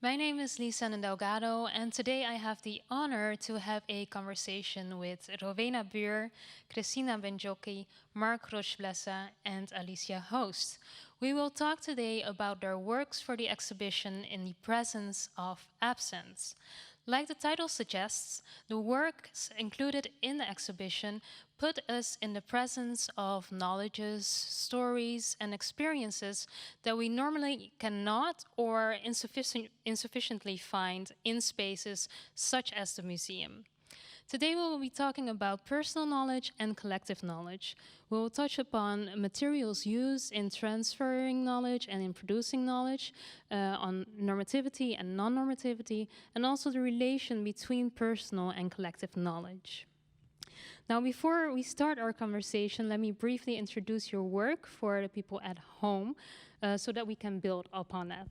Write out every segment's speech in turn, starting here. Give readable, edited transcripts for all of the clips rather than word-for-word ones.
My name is Lisenne Delgado, and today I have the honor to have a conversation with Rowena Buur, Kristina Benjocki, Werker Collective, and Alicia Hoost. We will talk today about their works for the exhibition In the Presence of Absence. Like the title suggests, the works included in the exhibition put us in the presence of knowledges, stories, and experiences that we normally cannot or insufficiently find in spaces such as the museum. Today we will be talking about personal knowledge and collective knowledge. We will touch upon materials used in transferring knowledge and in producing knowledge, on normativity and non-normativity, and also the relation between personal and collective knowledge. Now, before we start our conversation, let me briefly introduce your work for the people at home so that we can build upon that.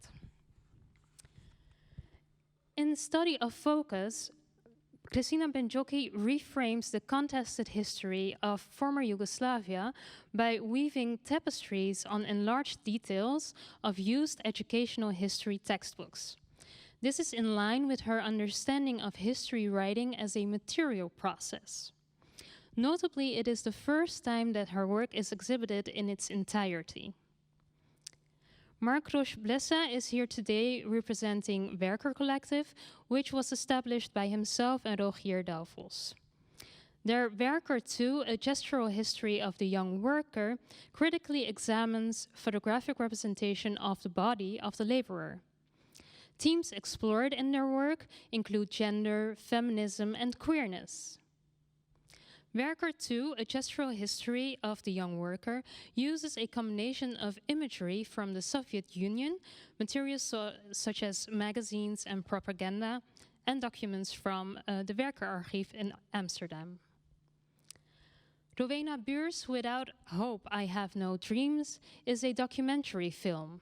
In the study of focus, Kristina Benjocki reframes the contested history of former Yugoslavia by weaving tapestries on enlarged details of used educational history textbooks. This is in line with her understanding of history writing as a material process. Notably, it is the first time that her work is exhibited in its entirety. Werker Collective is here today representing Werker Collective, which was established by himself and Rogier Delvos. Their Werker 2, A Gestural History of the Young Worker, critically examines photographic representation of the body of the laborer. Themes explored in their work include gender, feminism, and queerness. Werker 2, A Gestural History of the Young Worker, uses a combination of imagery from the Soviet Union, materials such as magazines and propaganda, and documents from the Werker Archief in Amsterdam. Rowena Buur's Without Hope, I Have No Dreams is a documentary film.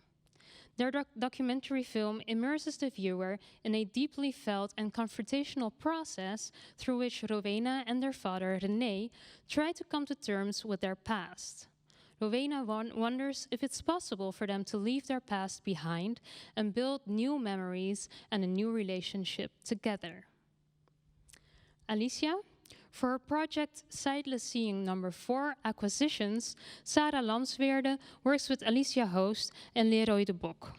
Their documentary film immerses the viewer in a deeply felt and confrontational process through which Rowena and their father, René, try to come to terms with their past. Rowena wonders if it's possible for them to leave their past behind and build new memories and a new relationship together. Alicia? For her project Sightless Seeing number 4, Acquisitions, Sarah Lamsweerde works with Alicia Hoost and Leroy de Bok.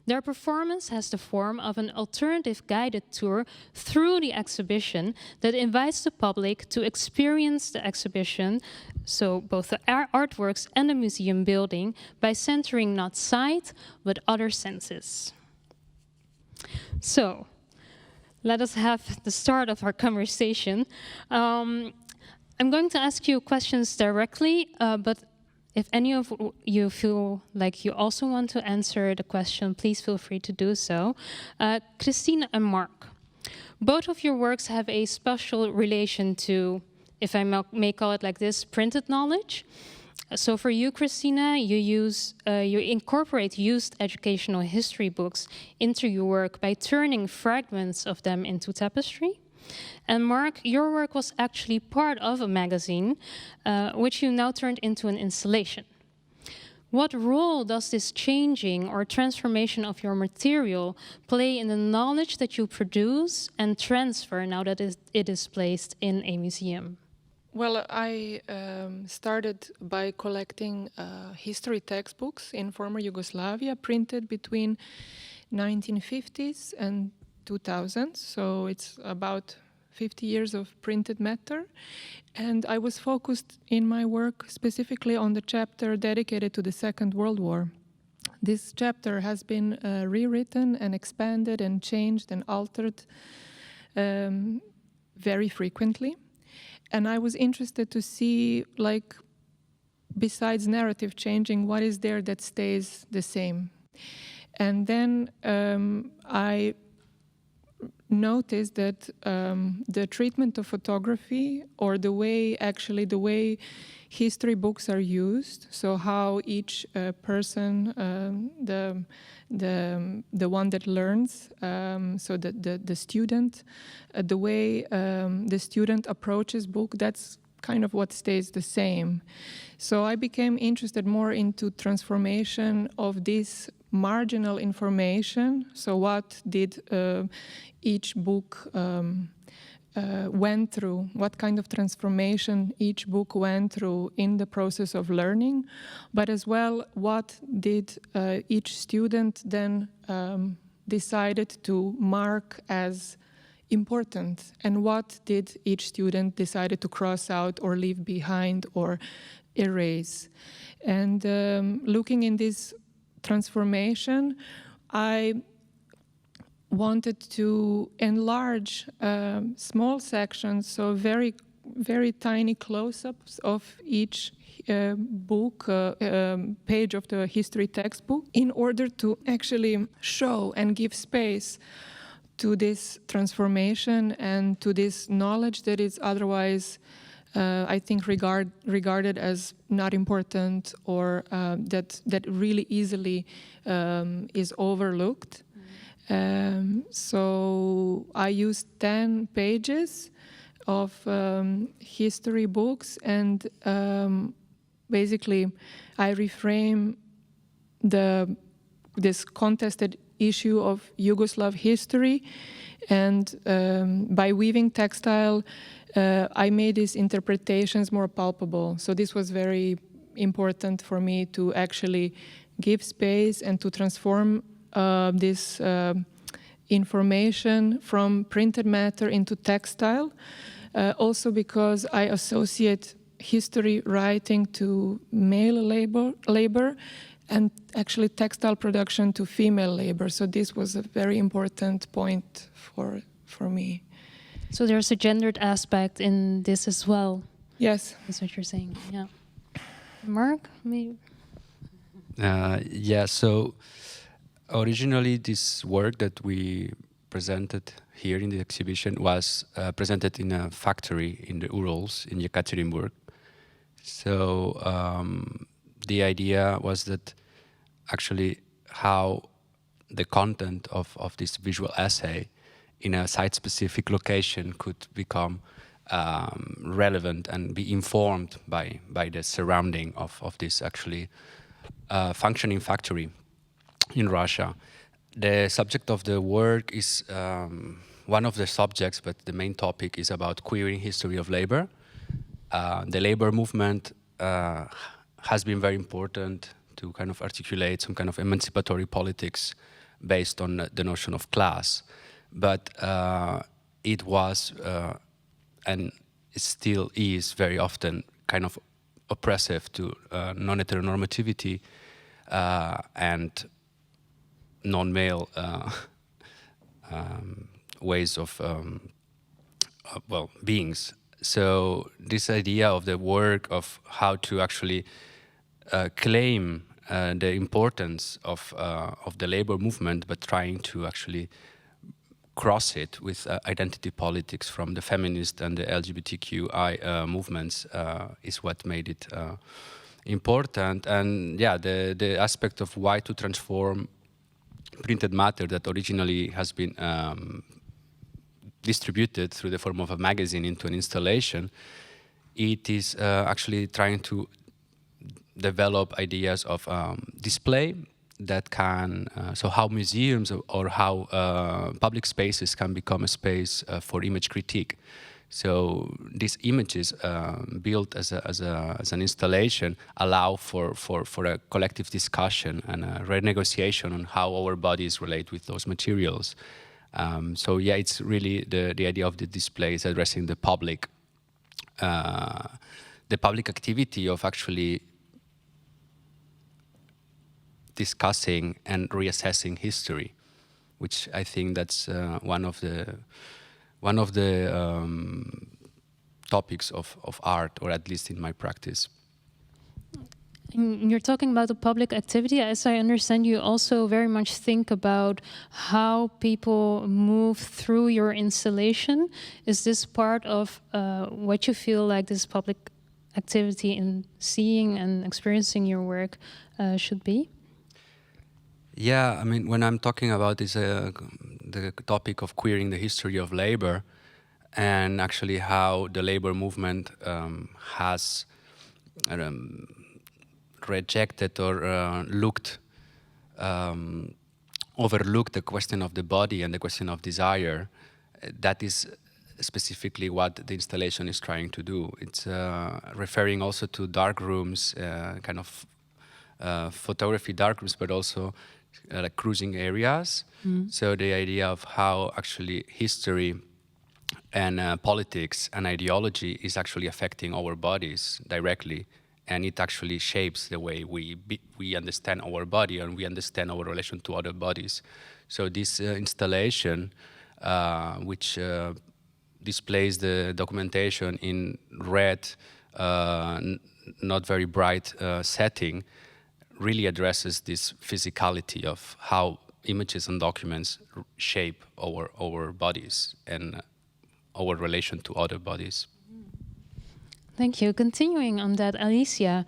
Their performance has the form of an alternative guided tour through the exhibition that invites the public to experience the exhibition, so both the artworks and the museum building, by centering not sight, but other senses. So, let us have the start of our conversation. I'm going to ask you questions directly, but if any of you feel like you also want to answer the question, please feel free to do so. Kristina and Mark, both of your works have a special relation to, if I may call it like this, printed knowledge. So for you, Kristina, you incorporate used educational history books into your work by turning fragments of them into tapestry. And Mark, your work was actually part of a magazine, which you now turned into an installation. What role does this changing or transformation of your material play in the knowledge that you produce and transfer now that it is placed in a museum? Well, I started by collecting history textbooks in former Yugoslavia, printed between 1950s and 2000s. So it's about 50 years of printed matter. And I was focused in my work specifically on the chapter dedicated to the Second World War. This chapter has been rewritten and expanded and changed and altered very frequently. And I was interested to see, like, besides narrative changing, what is there that stays the same? And then I noticed that the treatment of photography, or the way history books are used, so how each person, the one that learns, so the student, the way the student approaches book, that's kind of what stays the same. So I became interested more into transformation of this marginal information. So what did each book went through, what kind of transformation each book went through in the process of learning, but as well what did each student then decided to mark as important, and what did each student decided to cross out or leave behind or erase. And looking in this transformation, I wanted to enlarge small sections, so very, very tiny close-ups of each book, page of the history textbook, in order to actually show and give space to this transformation and to this knowledge that is otherwise, I think, regarded as not important, or that really easily is overlooked. So I used 10 pages of history books, and basically I reframe this contested issue of Yugoslav history, and by weaving textile, I made these interpretations more palpable. So this was very important for me, to actually give space and to transform this information from printed matter into textile. Also because I associate history writing to male labor and actually textile production to female labor. So this was a very important point for me. So there's a gendered aspect in this as well. Yes. That's what you're saying, yeah. Mark, maybe? Yeah, so originally this work that we presented here in the exhibition was presented in a factory in the Urals in Yekaterinburg. So the idea was that actually how the content of this visual essay in a site-specific location could become relevant and be informed by the surrounding of this actually functioning factory in Russia. The subject of the work is one of the subjects, but the main topic is about queering history of labor. The labor movement has been very important to kind of articulate some kind of emancipatory politics based on the notion of class. But it was, and it still is very often, kind of oppressive to non-heteronormativity and non-male ways of, beings. So this idea of the work of how to actually claim the importance of the labor movement, but trying to actually cross it with identity politics from the feminist and the LGBTQI movements is what made it important. And yeah, the aspect of why to transform printed matter that originally has been distributed through the form of a magazine into an installation, it is actually trying to develop ideas of display that can, so how museums or how public spaces can become a space for image critique. So these images built as an installation allow for a collective discussion and a renegotiation on how our bodies relate with those materials. So yeah, it's really the idea of the display is addressing the public activity of actually discussing and reassessing history, which I think that's one of the topics of art, or at least in my practice. And you're talking about the public activity. As I understand, you also very much think about how people move through your installation. Is this part of what you feel like this public activity in seeing and experiencing your work should be? Yeah, I mean, when I'm talking about this, the topic of queering the history of labor, and actually how the labor movement has rejected or looked overlook the question of the body and the question of desire. That is specifically what the installation is trying to do. It's referring also to dark rooms, kind of photography dark rooms, but also like cruising areas. So the idea of how actually history and politics and ideology is actually affecting our bodies directly, and it actually shapes the way we understand our body and we understand our relation to other bodies. So this installation, which displays the documentation in red, not very bright setting, really addresses this physicality of how images and documents shape our bodies and our relation to other bodies. Thank you. Continuing on that, Alicia,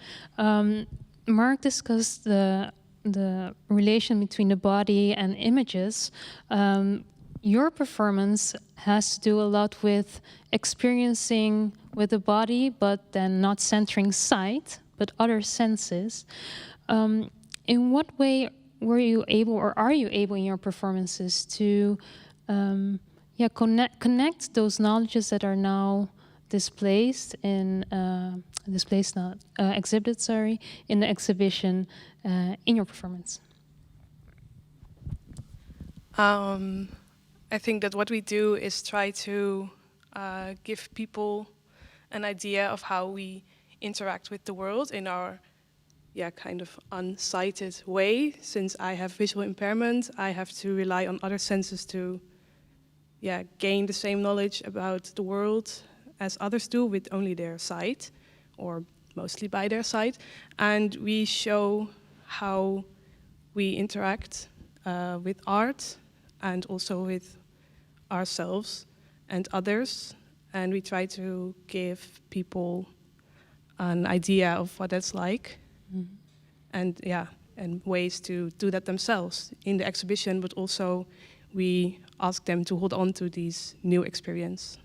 Mark discussed the relation between the body and images. Your performance has to do a lot with experiencing with the body, but then not centering sight, but other senses. In what way were you able, or are you able in your performances to connect those knowledges that are now exhibited, in the exhibition in your performance? I think that what we do is try to give people an idea of how we interact with the world in our kind of unsighted way. Since I have visual impairment, I have to rely on other senses to gain the same knowledge about the world as others do with only their sight, or mostly by their sight. And we show how we interact with art and also with ourselves and others. And we try to give people an idea of what that's like. And ways to do that themselves in the exhibition, but also we ask them to hold on to these new experience.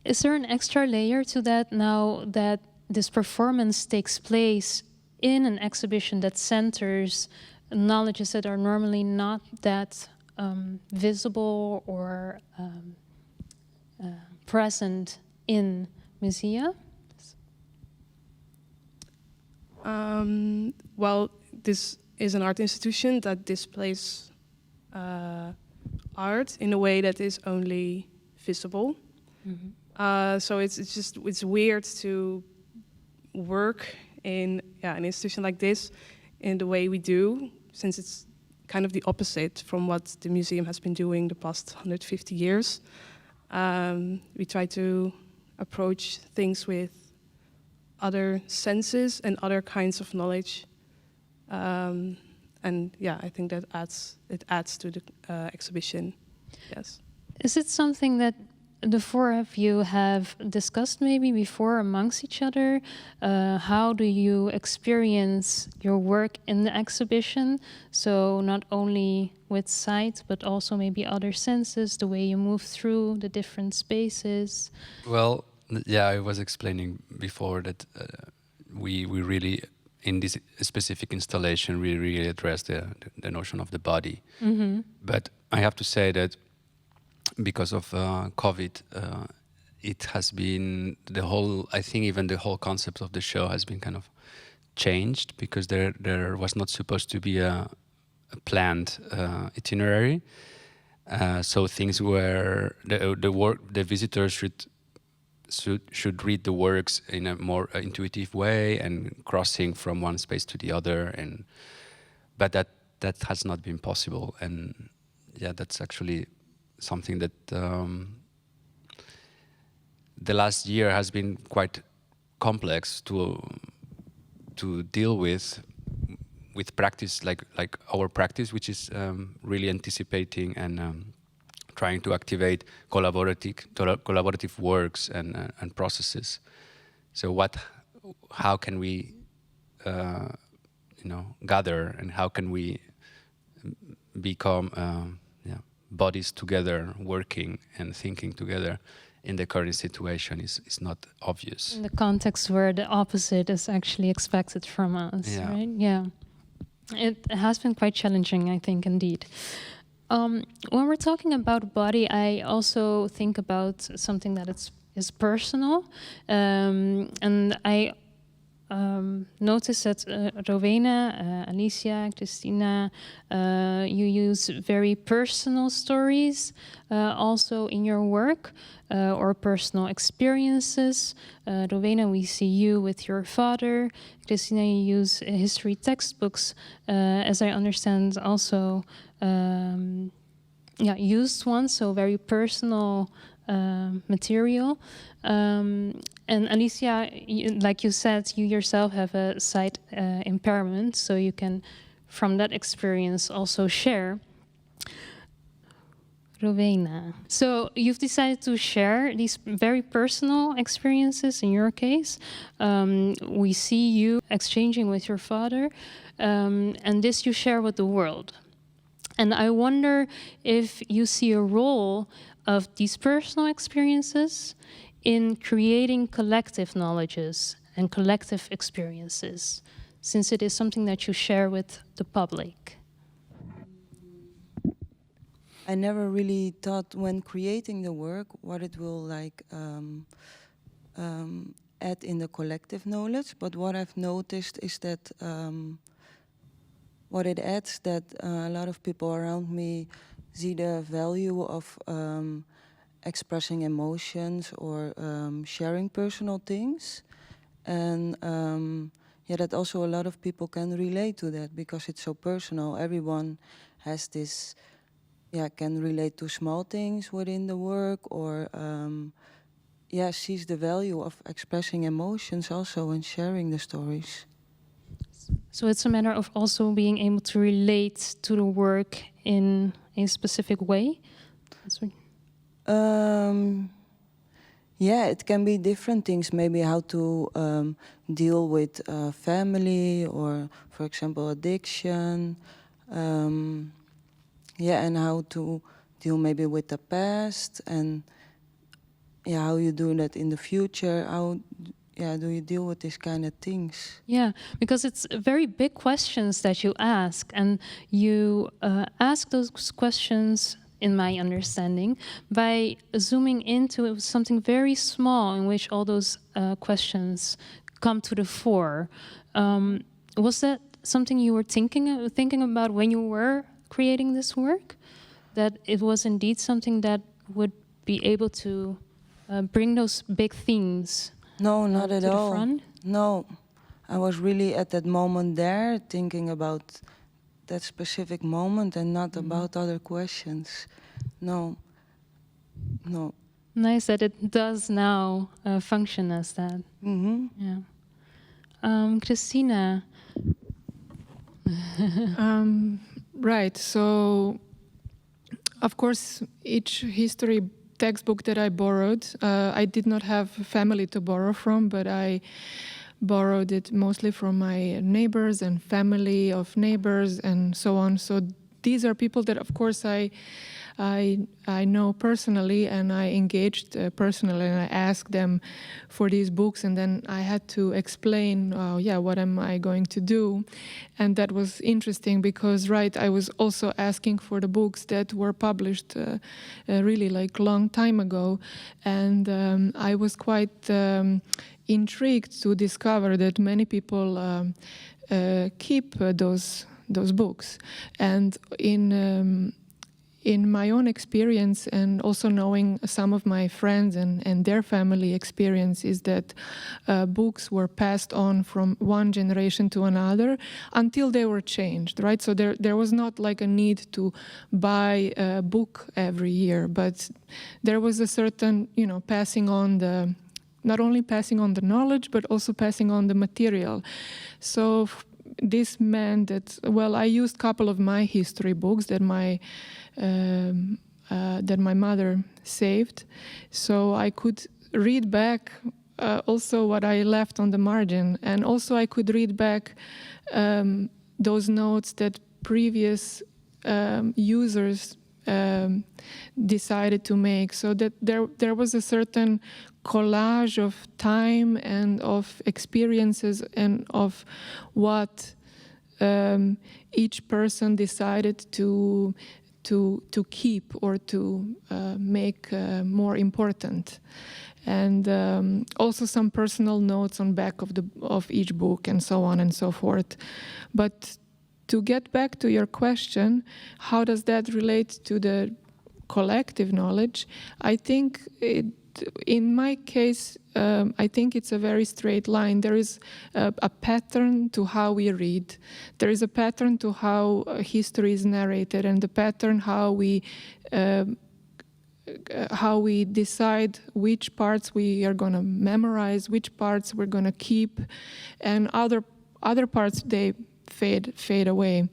Is there an extra layer to that now that this performance takes place in an exhibition that centers knowledges that are normally not that visible or present in musea? Well, this is an art institution that displays art in a way that is only visible. So it's weird to work in an institution like this in the way we do, since it's kind of the opposite from what the museum has been doing the past 150 years. We try to approach things with other senses and other kinds of knowledge, and I think that adds to the exhibition. Yes. Is it something that the four of you have discussed maybe before amongst each other? How do you experience your work in the exhibition? So not only with sight, but also maybe other senses, the way you move through the different spaces? Well, yeah, I was explaining before that we really, in this specific installation, we really address the notion of the body. But I have to say that because of COVID, it has been I think even the whole concept of the show has been kind of changed, because there was not supposed to be a planned itinerary. So things were, the visitors should read the works in a more intuitive way and crossing from one space to the other, but that has not been possible. And that's actually something that the last year has been quite complex to deal with practice like our practice, which is really anticipating and trying to activate collaborative works and processes. So how can we gather, and how can we become bodies together, working and thinking together in the current situation is not obvious. In the context where the opposite is actually expected from us, right? Yeah. It has been quite challenging, I think, indeed. When we're talking about body, I also think about something that is personal, and I noticed that Rowena, Alicia, Kristina, you use very personal stories also in your work, or personal experiences. Rowena, we see you with your father. Kristina, you use history textbooks, as I understand, also used ones, so very personal material. And Alicia, like you said, you yourself have a sight impairment, so you can, from that experience, also share. Rowena, so you've decided to share these very personal experiences in your case. We see you exchanging with your father, and this you share with the world. And I wonder if you see a role of these personal experiences in creating collective knowledges and collective experiences, since it is something that you share with the public. I never really thought when creating the work what it will add in the collective knowledge, but what I've noticed is that what it adds, that a lot of people around me see the value of expressing emotions or sharing personal things, and that also a lot of people can relate to that because it's so personal. Everyone has this, can relate to small things within the work, or sees the value of expressing emotions also and sharing the stories. So it's a matter of also being able to relate to the work in a specific way? It can be different things, maybe how to deal with family, or, for example, addiction. And how to deal maybe with the past, and how you do that in the future. How do you deal with these kind of things? Yeah, because it's very big questions that you ask, and you ask those questions, in my understanding, by zooming into something very small in which all those questions come to the fore. Was that something you were thinking about when you were creating this work? That it was indeed something that would be able to bring those big themes? No, not at all. Front? No, I was really at that moment there thinking about that specific moment and not about other questions. No. Nice that it does now function as that. Mm-hmm. Yeah. Kristina. Right, so of course each history textbook that I borrowed, I did not have family to borrow from, but I borrowed it mostly from my neighbors and family of neighbors and so on. So these are people that, of course, I know personally, and I engaged personally, and I asked them for these books, and then I had to explain, what am I going to do? And that was interesting because, I was also asking for the books that were published really long time ago, and I was quite intrigued to discover that many people keep those books. And in my own experience, and also knowing some of my friends and their family experience, is that books were passed on from one generation to another until they were changed, right? So there was not a need to buy a book every year, but there was a certain, passing on not only passing on the knowledge, but also passing on the material. So this meant that, I used a couple of my history books that my mother saved, so I could read back also what I left on the margin, and also I could read back those notes that previous users decided to make, so that there was a certain collage of time and of experiences and of what each person decided to keep or to make more important. And also some personal notes on back of each book and so on and so forth. But to get back to your question, how does that relate to the collective knowledge? I think in my case, I think it's a very straight line. There is a pattern to how we read. There is a pattern to how history is narrated, and the pattern how we decide which parts we are going to memorize, which parts we're going to keep, and other parts they fade away.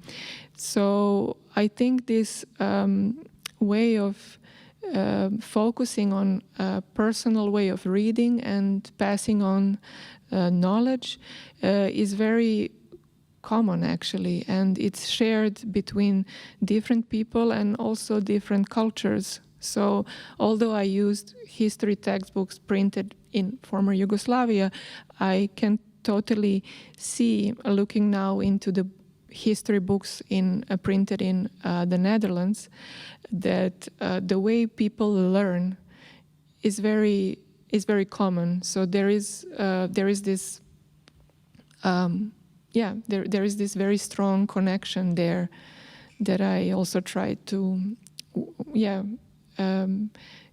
So I think this way of focusing on a personal way of reading and passing on knowledge is very common, actually, and it's shared between different people and also different cultures. So although I used history textbooks printed in former Yugoslavia, I can totally see, looking now into the history books printed in the Netherlands, that the way people learn is very common. So there is this there is this very strong connection there that I also try to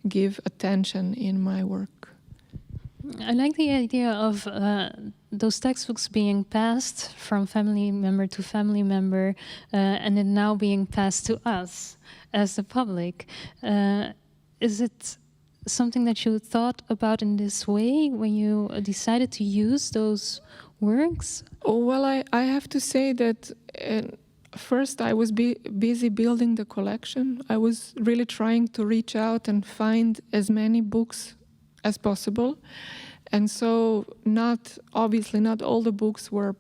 give attention in my work. I like the idea of those textbooks being passed from family member to family member and then now being passed to us as the public. Is it something that you thought about in this way when you decided to use those works? Oh, well, I have to say that first I was busy building the collection. I was really trying to reach out and find as many books as possible. And so obviously not all the books were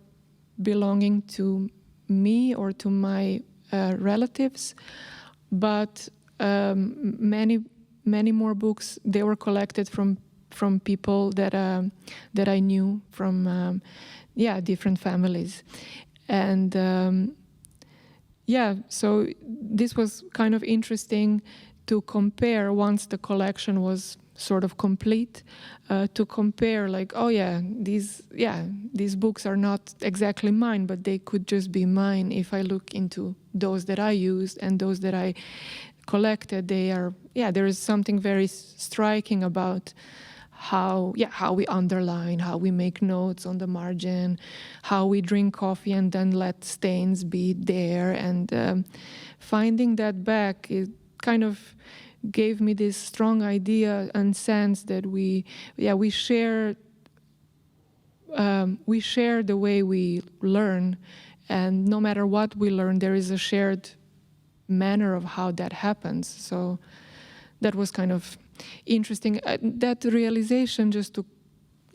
belonging to me or to my relatives, but many more books, they were collected from people that I knew from different families. And so this was kind of interesting to compare once the collection was sort of complete, to compare like, these books are not exactly mine, but they could just be mine if I look into those that I used and those that I collected. There is something very striking about how we underline, how we make notes on the margin, how we drink coffee and then let stains be there, and finding that back, it kind of gave me this strong idea and sense that we share the way we learn, and no matter what we learn, there is a shared manner of how that happens. So that was kind of interesting. That realization, just to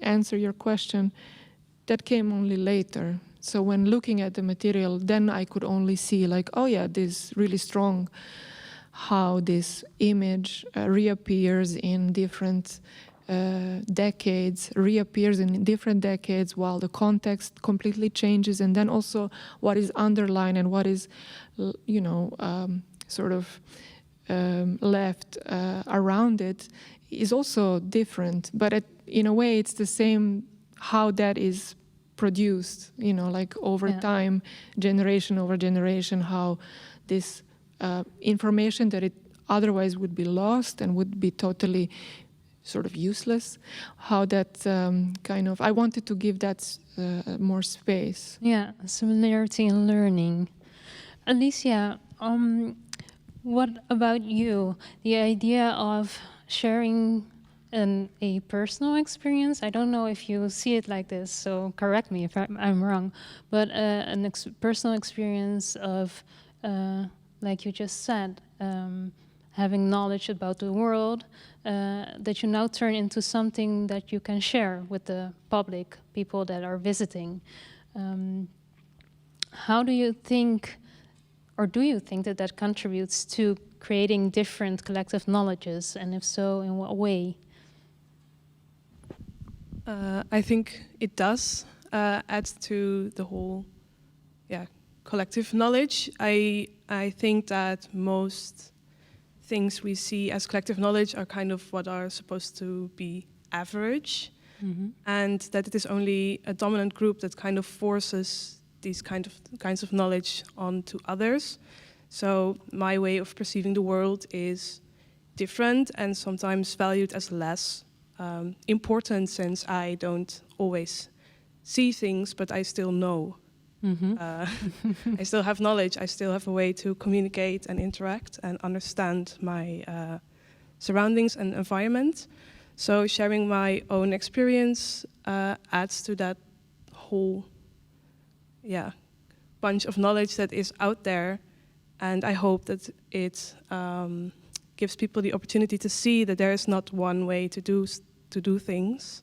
answer your question, that came only later. So when looking at the material, then I could only see like, this really strong how this image reappears in different decades, while the context completely changes, and then also what is underlined and what is, sort of left around it is also different. But in a way, it's the same how that is produced, like over time, generation over generation, how this information that it otherwise would be lost and would be totally sort of useless, how that I wanted to give that more space. Yeah, similarity in learning. Alicia, what about you? The idea of sharing a personal experience, I don't know if you see it like this, so correct me if I'm wrong, but a personal experience of, like you just said, having knowledge about the world that you now turn into something that you can share with the public, people that are visiting. How do you think, or do you think that contributes to creating different collective knowledges, and if so, in what way? I think it does add to the whole collective knowledge. I think that most things we see as collective knowledge are kind of what are supposed to be average, and that it is only a dominant group that kind of forces these kinds of knowledge onto others. So my way of perceiving the world is different and sometimes valued as less important, since I don't always see things, but I still know. I still have knowledge. I still have a way to communicate and interact and understand my surroundings and environment. So sharing my own experience adds to that whole bunch of knowledge that is out there. And I hope that it gives people the opportunity to see that there is not one way to do things,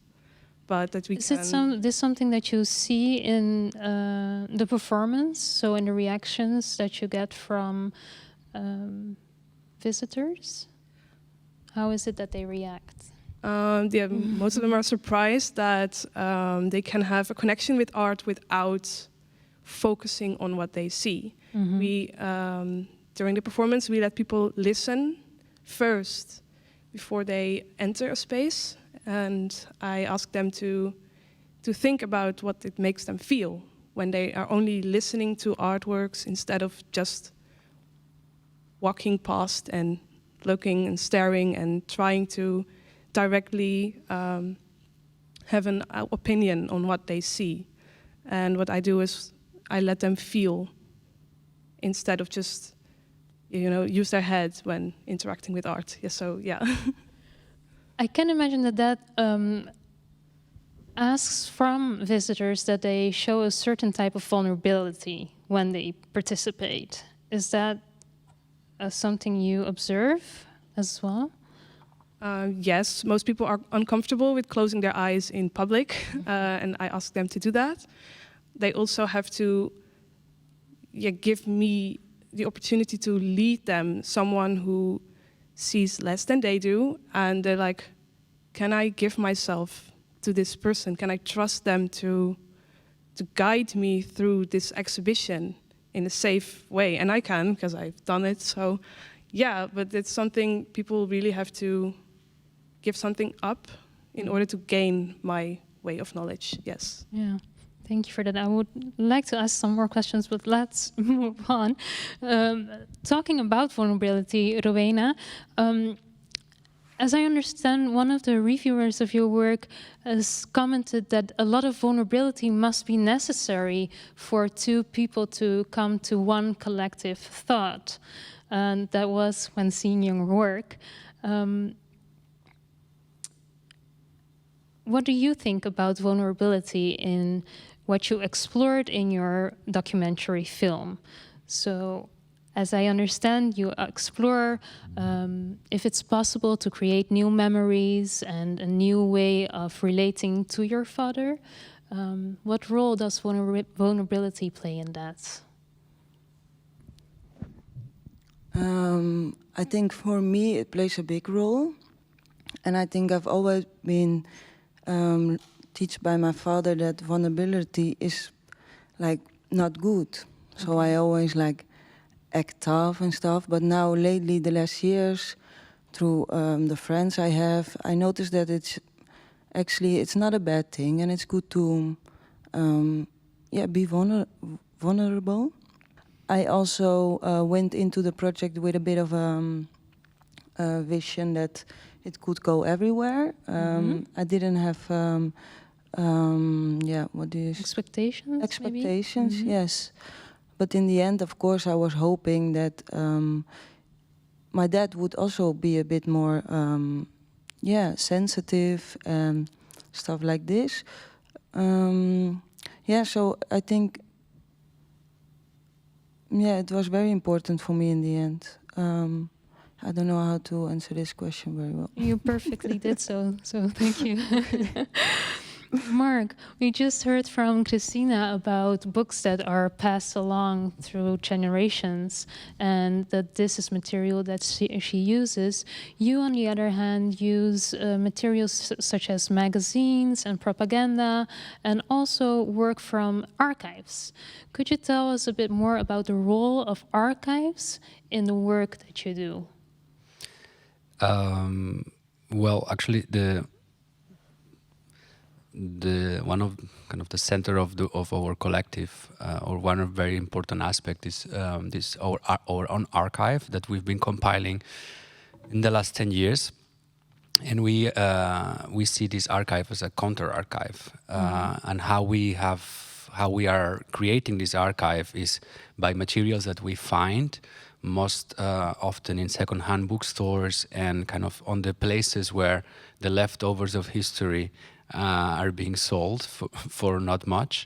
but that we is can... Is this something that you see in the performance, so in the reactions that you get from visitors? How is it that they react? Most of them are surprised that they can have a connection with art without focusing on what they see. We, during the performance, we let people listen first before they enter a space, and I ask them to think about what it makes them feel when they are only listening to artworks instead of just walking past and looking and staring and trying to directly have an opinion on what they see. And what I do is I let them feel instead of just, use their head when interacting with art. I can imagine that asks from visitors that they show a certain type of vulnerability when they participate. Is that something you observe as well? Yes, most people are uncomfortable with closing their eyes in public, and I ask them to do that. They also have to give me the opportunity to lead them, someone who sees less than they do, and they're like, can I give myself to this person? Can I trust them to guide me through this exhibition in a safe way? And I can, because I've done it. So yeah, but it's something people really have to give something up in order to gain my way of knowledge. Yes. Yeah. Thank you for that. I would like to ask some more questions, but let's move on. Talking about vulnerability, Rowena, as I understand, one of the reviewers of your work has commented that a lot of vulnerability must be necessary for two people to come to one collective thought. And that was when seeing your work. What do you think about vulnerability in what you explored in your documentary film? So, as I understand, you explore if it's possible to create new memories and a new way of relating to your father. What role does vulnerability play in that? I think for me it plays a big role. And I think I've always been taught by my father that vulnerability is like not good. So I always like act tough and stuff. But now lately, the last years, through the friends I have, I noticed that it's not a bad thing, and it's good to be vulnerable. I also went into the project with a bit of a vision that it could go everywhere. I didn't have what do you expectations? Expectations, yes. But in the end, of course, I was hoping that my dad would also be a bit more, sensitive and stuff like this. So I think, it was very important for me in the end. I don't know how to answer this question very well. You perfectly did so thank you. Mark, we just heard from Kristina about books that are passed along through generations and that this is material that she uses. You, on the other hand, use materials such as magazines and propaganda and also work from archives. Could you tell us a bit more about the role of archives in the work that you do? Well, actually, the one of kind of the center of our collective, or one of very important aspect is this our own archive that we've been compiling in the last 10 years, and we see this archive as a counter archive, and how we are creating this archive is by materials that we find most often in second-hand bookstores and kind of on the places where the leftovers of history are being sold for not much.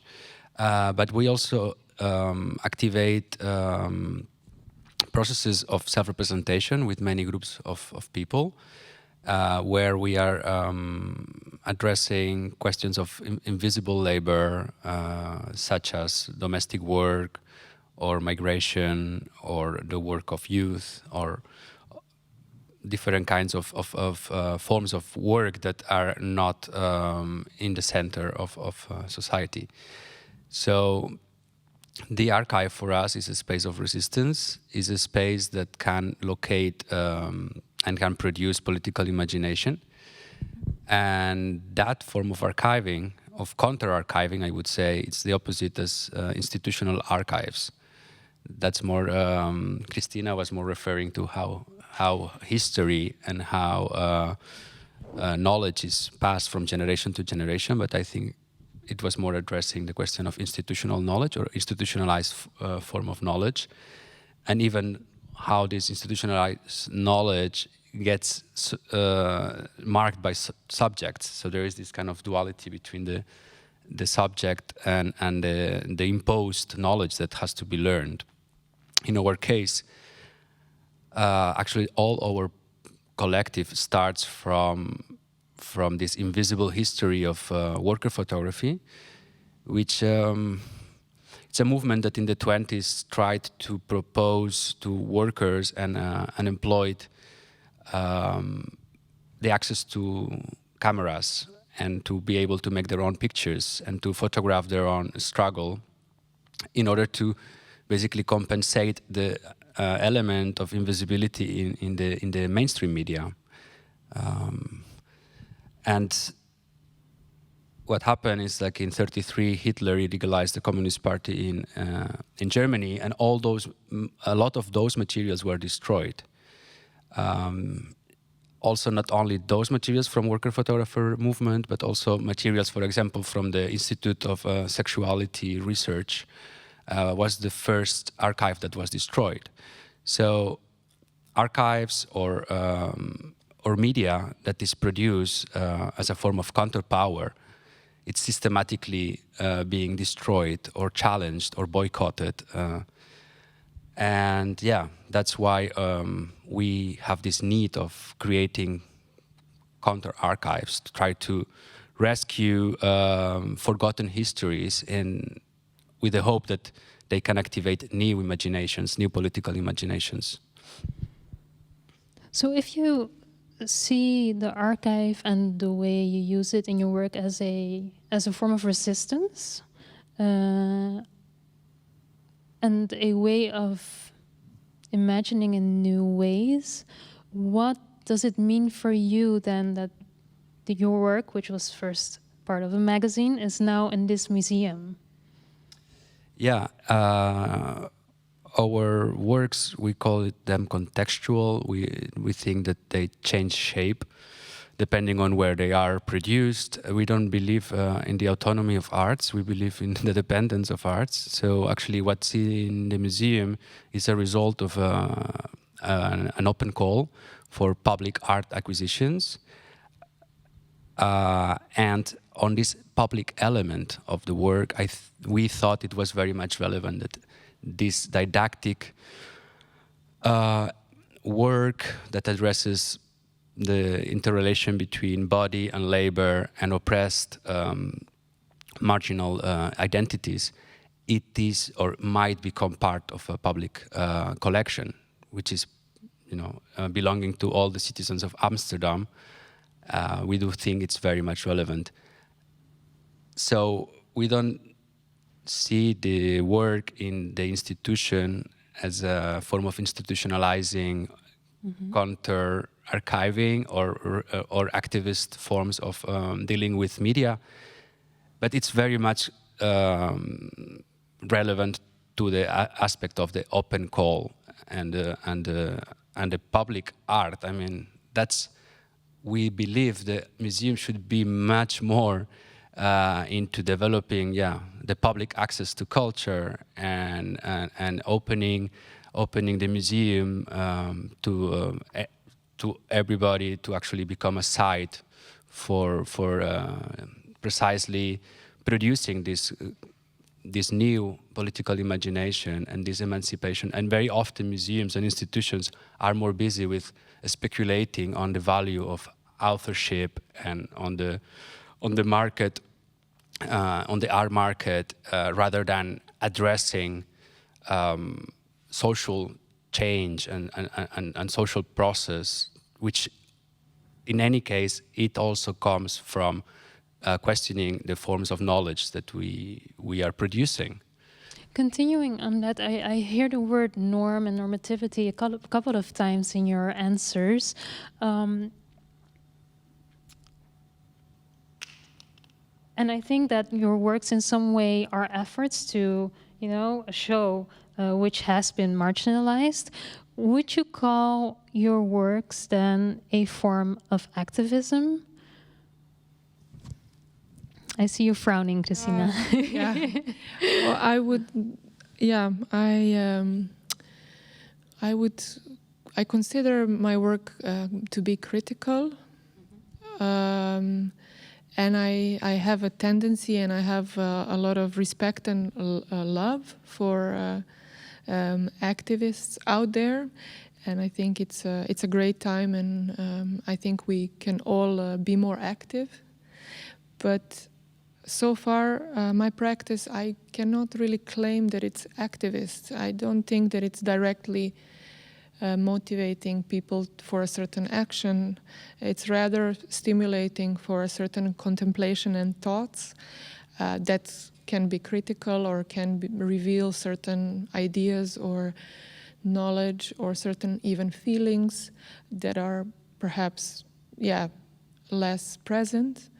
But we also activate processes of self-representation with many groups of people, where we are addressing questions of invisible labor, such as domestic work or migration or the work of youth or different kinds of forms of work that are not in the center of society. So the archive for us is a space of resistance, is a space that can locate and can produce political imagination. And that form of archiving, of counter-archiving, I would say, it's the opposite as institutional archives. That's more, Kristina was more referring to how history and how knowledge is passed from generation to generation, but I think it was more addressing the question of institutional knowledge or institutionalized form of knowledge, and even how this institutionalized knowledge gets marked by subjects. So there is this kind of duality between the subject and the imposed knowledge that has to be learned. In our case, actually all our collective starts from this invisible history of worker photography, which it's a movement that in the 20s tried to propose to workers and unemployed the access to cameras and to be able to make their own pictures and to photograph their own struggle in order to basically compensate the element of invisibility in the mainstream media. And what happened is, like in '33, Hitler legalized the Communist Party in Germany, and a lot of those materials were destroyed. Also, not only those materials from worker photographer movement, but also materials, for example, from the Institute of Sexuality Research was the first archive that was destroyed. So archives or media that is produced as a form of counterpower, it's systematically being destroyed or challenged or boycotted. And yeah, that's why we have this need of creating counter archives to try to rescue forgotten histories, and with the hope that they can activate new imaginations, new political imaginations. So if you see the archive and the way you use it in your work as a form of resistance, and a way of imagining in new ways, what does it mean for you then that your work, which was first part of a magazine, is now in this museum? Yeah, our works, we call them contextual. We think that they change shape depending on where they are produced. We don't believe in the autonomy of arts. We believe in the dependence of arts. So actually what's in the museum is a result of an open call for public art acquisitions. And on this public element of the work, we thought it was very much relevant that this didactic work that addresses the interrelation between body and labor and oppressed marginal identities, it is or might become part of a public collection, which is, belonging to all the citizens of Amsterdam. We do think it's very much relevant. So we don't see the work in the institution as a form of institutionalizing, counter-archiving or activist forms of dealing with media, but it's very much relevant to the aspect of the open call and the public art. I mean, we believe the museum should be much more into developing, the public access to culture and opening the museum to everybody, to actually become a site for precisely producing this new political imagination and this emancipation. And very often museums and institutions are more busy with speculating on the value of authorship and on the market, on the art market, rather than addressing social change and social process, which in any case, it also comes from questioning the forms of knowledge that we are producing. Continuing on that, I hear the word norm and normativity a couple of times in your answers. And I think that your works in some way are efforts to, show which has been marginalized. Would you call your works then a form of activism? I see you frowning, Kristina. Well, I would, I consider my work to be critical. And I have a tendency, and I have a lot of respect and love for activists out there, and I think it's a great time, and I think we can all be more active. But so far, my practice, I cannot really claim that it's activist. I don't think that it's directly motivating people for a certain action. It's rather stimulating for a certain contemplation and thoughts that can be critical or can reveal certain ideas or knowledge or certain even feelings that are perhaps, less present.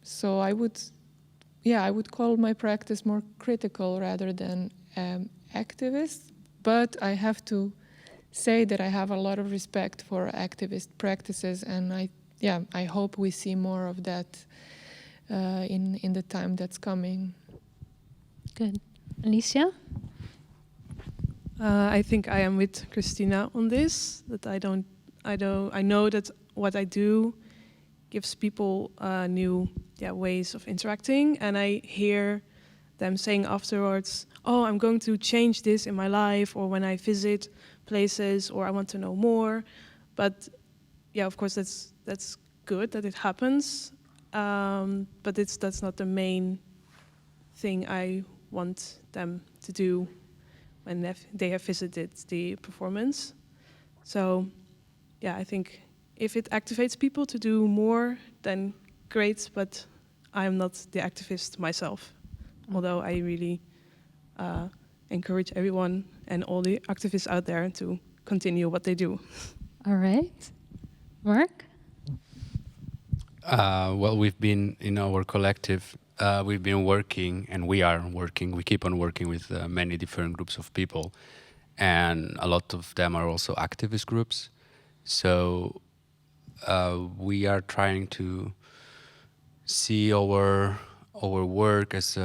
So I would call my practice more critical rather than activist. But I have to say that I have a lot of respect for activist practices, and I hope we see more of that in the time that's coming. Good. Alicia? I think I am with Kristina on this. That I know that what I do gives people new ways of interacting, and I hear them saying afterwards, "Oh, I'm going to change this in my life," or when I visit places, or I want to know more. But of course, that's good that it happens. But that's not the main thing I want them to do when they have visited the performance. So, I think if it activates people to do more, then great. But I am not the activist myself, although I really encourage everyone and all the activists out there to continue what they do. All right. Mark? Well, we've been in our collective, we've been working, and we keep on working with many different groups of people, and a lot of them are also activist groups. So we are trying to see our work as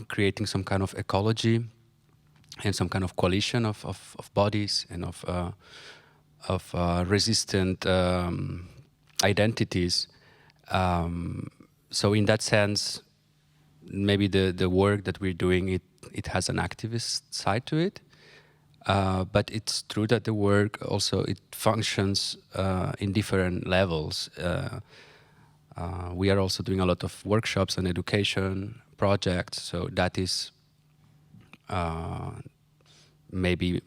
creating some kind of ecology and some kind of coalition of bodies and of resistant identities. So in that sense, maybe the work that we're doing, it has an activist side to it. But it's true that the work also, it functions in different levels. We are also doing a lot of workshops and education projects, so that is maybe,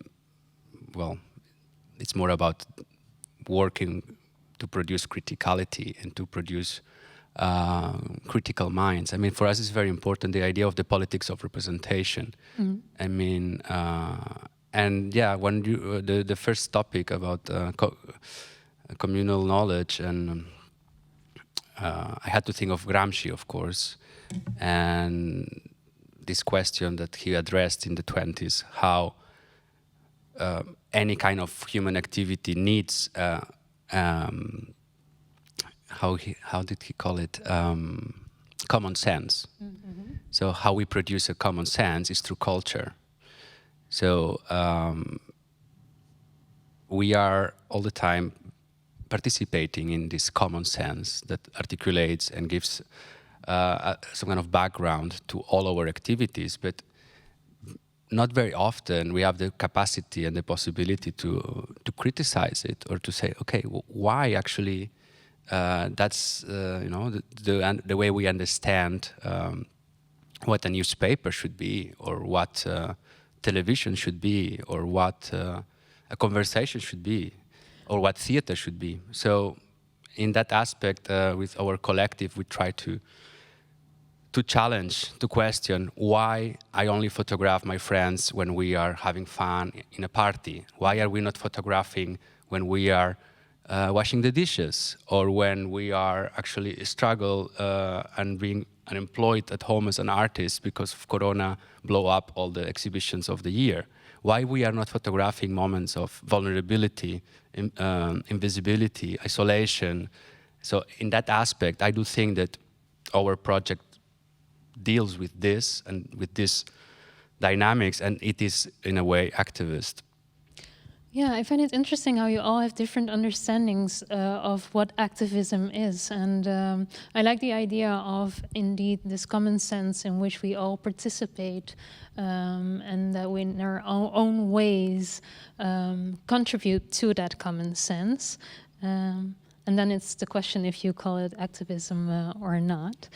well, it's more about working to produce criticality and to produce critical minds. I mean, for us it's very important, the idea of the politics of representation. I mean, and yeah, when you, the first topic about communal knowledge, and I had to think of Gramsci, of course, and this question that he addressed in the 20s, how any kind of human activity needs, how did he call it? Common sense. So how we produce a common sense is through culture. So we are all the time participating in this common sense that articulates and gives some kind of background to all our activities, but not very often we have the capacity and the possibility to criticize it, or to say, okay, why actually that's you know, the way we understand what a newspaper should be, or what television should be, or what a conversation should be, or what theater should be. So in that aspect, with our collective, we try to challenge, to question why I only photograph my friends when we are having fun in a party. Why are we not photographing when we are washing the dishes, or when we are actually struggle and being unemployed at home as an artist because of Corona blow up all the exhibitions of the year? Why we are not photographing moments of vulnerability, invisibility, isolation? So in that aspect, I do think that our project deals with this and with this dynamics, and it is in a way activist. Yeah, I find it interesting how you all have different understandings of what activism is. And I like the idea of, indeed, this common sense in which we all participate, and that we, in our own ways, contribute to that common sense. And then it's the question if you call it activism or not.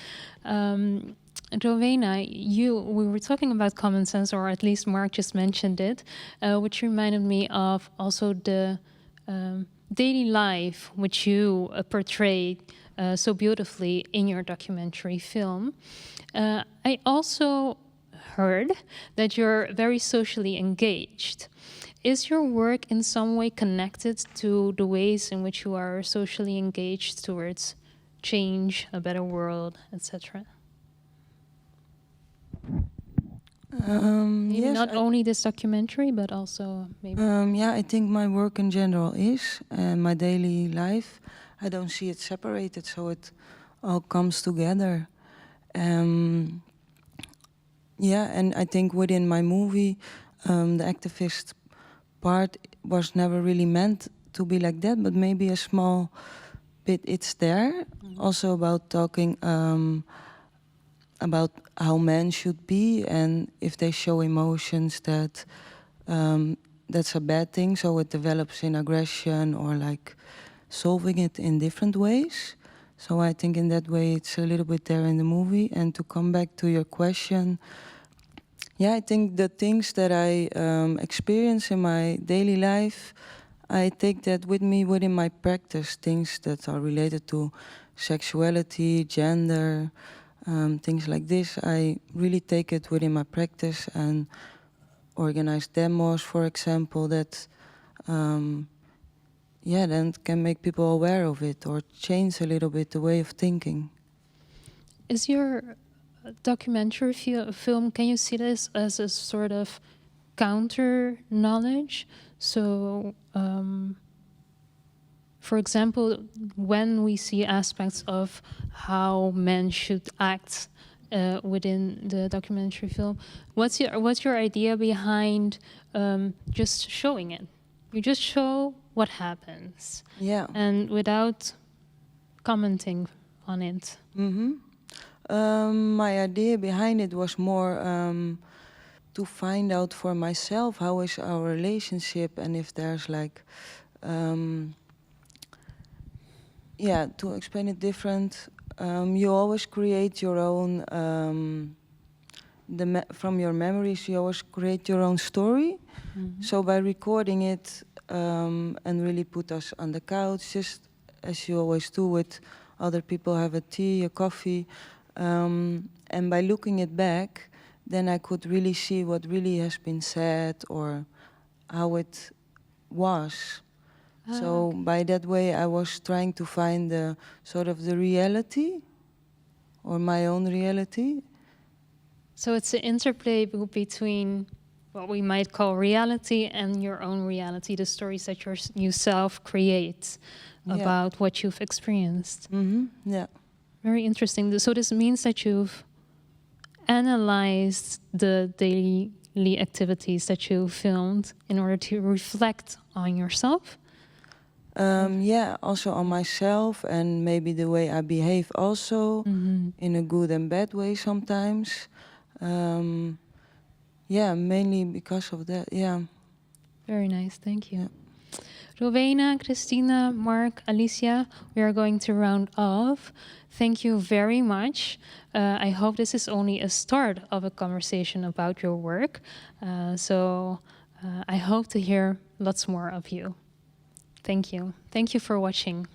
Rowena, we were talking about common sense, or at least Mark just mentioned it, which reminded me of also the daily life which you portrayed so beautifully in your documentary film. I also heard that you're very socially engaged. Is your work in some way connected to the ways in which you are socially engaged towards change, a better world, etc.? Maybe yes, not only this documentary, but also maybe. Yeah, I think my work in general is, and my daily life, I don't see it separated, so it all comes together. Yeah, and I think within my movie, the activist part was never really meant to be like that, but maybe a small bit it's there. Also about talking about how men should be, and if they show emotions that that's a bad thing, so it develops in aggression, or like solving it in different ways. So I think in that way it's a little bit there in the movie. And to come back to your question, yeah, I think the things that I experience in my daily life, I take that with me within my practice, things that are related to sexuality, gender, things like this. I really take it within my practice and organize demos, for example, that yeah, then can make people aware of it or change a little bit the way of thinking. Is your documentary film, can you see this as a sort of counter knowledge? So, for example, when we see aspects of how men should act within the documentary film, what's your idea behind just showing it? You just show what happens, Yeah. and without commenting on it. My idea behind it was more to find out for myself how is our relationship, and if there's like, to explain it different, you always create your own, from your memories you always create your own story. So by recording it and really put us on the couch, just as you always do with other people, have a tea, a coffee, and by looking it back, then I could really see what really has been said or how it was. So by that way I was trying to find the sort of the reality, or my own reality. So it's an interplay between what we might call reality and your own reality, the stories that you self create about what you've experienced. Yeah. Very interesting. So this means that you've analyzed the daily activities that you filmed in order to reflect on yourself? Also on myself, and maybe the way I behave also, in a good and bad way sometimes. Mainly because of that, Very nice, thank you. Rowena, Kristina, Mark, Alicia, we are going to round off. Thank you very much. I hope this is only a start of a conversation about your work. I hope to hear lots more of you. Thank you. Thank you for watching.